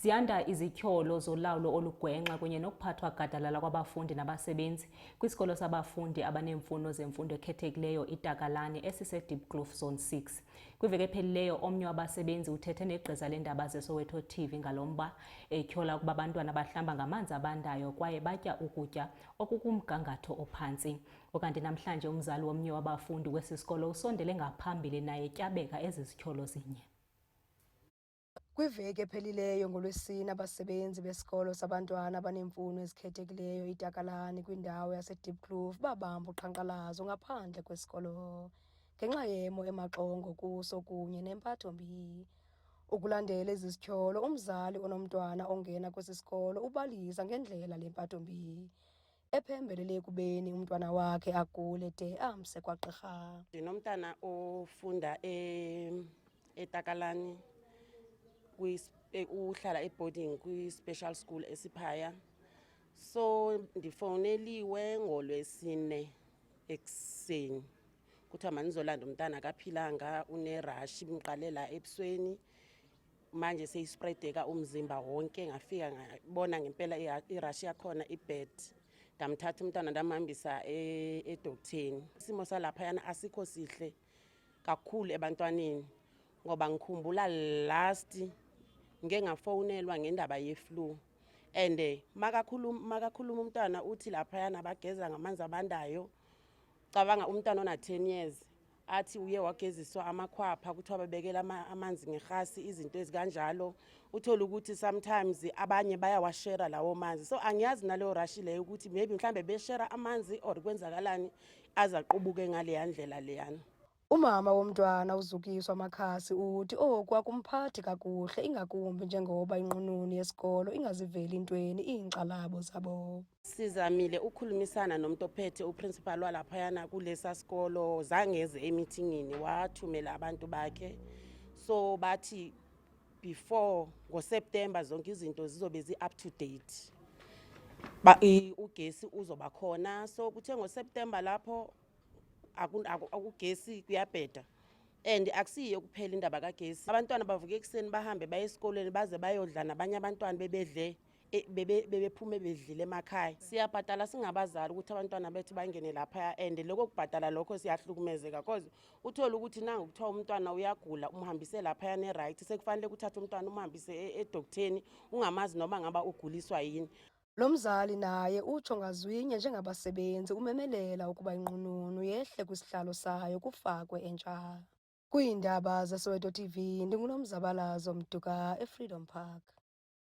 Ziyanda izityholo zolawulo olugwenxa kunye nokuphathwa gadalala kwabafundi nabasebenzi kwisikolo sabafundi abaneemfuno zemfundo ekhethekileyo iTakalani esiseDiepkloof Zone 6. Kwiveki ephelileyo omnye wabasebenzi uthethe negqiza leendaba zeSoweto TV ngalo mba, etyhola ukuba abantwana bahlamba ngamanzi abandayo kwaye batya ukutya okukumgangatho ophantsi. Okanti namhlanje umzali womnye wabafundi kwesi sikolo usondele ngaphambili naye etyabeka ezi zityholo zinye. Kwiveki ephelileyo ngolwesine abasebenzi besikolo sabantwana abaneemfuno ezikhethekileyo iTakalani kwindawo yaseDiepkloof babamba uqhankqalazo ngaphandle kwesikolo ngenxa yemo emaxongo kuso kunye nempathombi. Ukulandela ezi zityholo, umzali onomntwana ongena kwesi sikolo ubalisa ngendlela le mpathombi ephembelele ekubeni umntwana wakhe agule de amse kwagqirha. Ndinomntana ofunda eTakalani uhlala eboarding kwi-special school esiphaya. So ndifowuneliwe ngolwesine ekuseni kuthiwa mandizolanda umntana akaphilanga, unerashi imqalela ebusweni, manje seyispreadeka umzimba wonke. Ngafika ngabona ngempela irashi yakhona ibad, ndamthatha umntana ndamhambisa edoktheni. Isimo salaphayana asikho sihle kakhulu ebantwaneni ngoba ngikhumbula last ngengafowunelwa ngendaba ye-flu and makakhuluma umntwana uthi laphayana bageza ngamanzi abandayo. Cabanga umntwana ona-10 years athi uye wageziswa amakhwapha kuthiwa babekela amanzi ngerhasi, izinto ezikanjalo. Uthole ukuthi sometimes abanye bayawashera lawo manzi. So angiyazi naleyo rashi leyo ukuthi maybe mhlambe beshera amanzi or kwenzakalani azaqubuke ngaleya ndlela leyana. Umama womntwana uZukiswa Makhasi uthi oku akumphathi kakuhle, ingakumbi njengoba inqununu yesikolo ingaziveli intweni iinkxalabo zabo. Sizamile ukukhulumisana nomuntu ophethe uprincipal walaphayana kulesa sikolo, zangeze emeetingini wathumela abantu bakhe. So bathi before ngoSeptember zonke izinto zizobe zi-up to date, ugesi uzoba khona. So kuthe ngoSeptember lapho akugesi kuyabheda and akusiyo kuphela indaba kagesi. Abantwana bavuka ekuseni bahambe baye esikoleni baze bayodla nabanye abantwana bebedle bebephume bedlile emakhaya. Siyabhadala singabazali ukuthi abantwana bethu bangene lapha and lokho kubhadala lokho siyahlukumezeka because uthola ukuthi nangu kuthiwa umntwana uyagula umhambise lapha ne right, sekufanele ukuthatha umntwana umhambise edoktheni ungamazi noma ngaba uguliswa yini. Lo mzali naye utsho ngazwinye njengabasebenzi umemelela ukuba inqununu yehle kwisihlalo sayo kufakwe entsha. Kwiindaba zeSoweto TV, ndinguNomzabalazo Mduka eFreedom Park.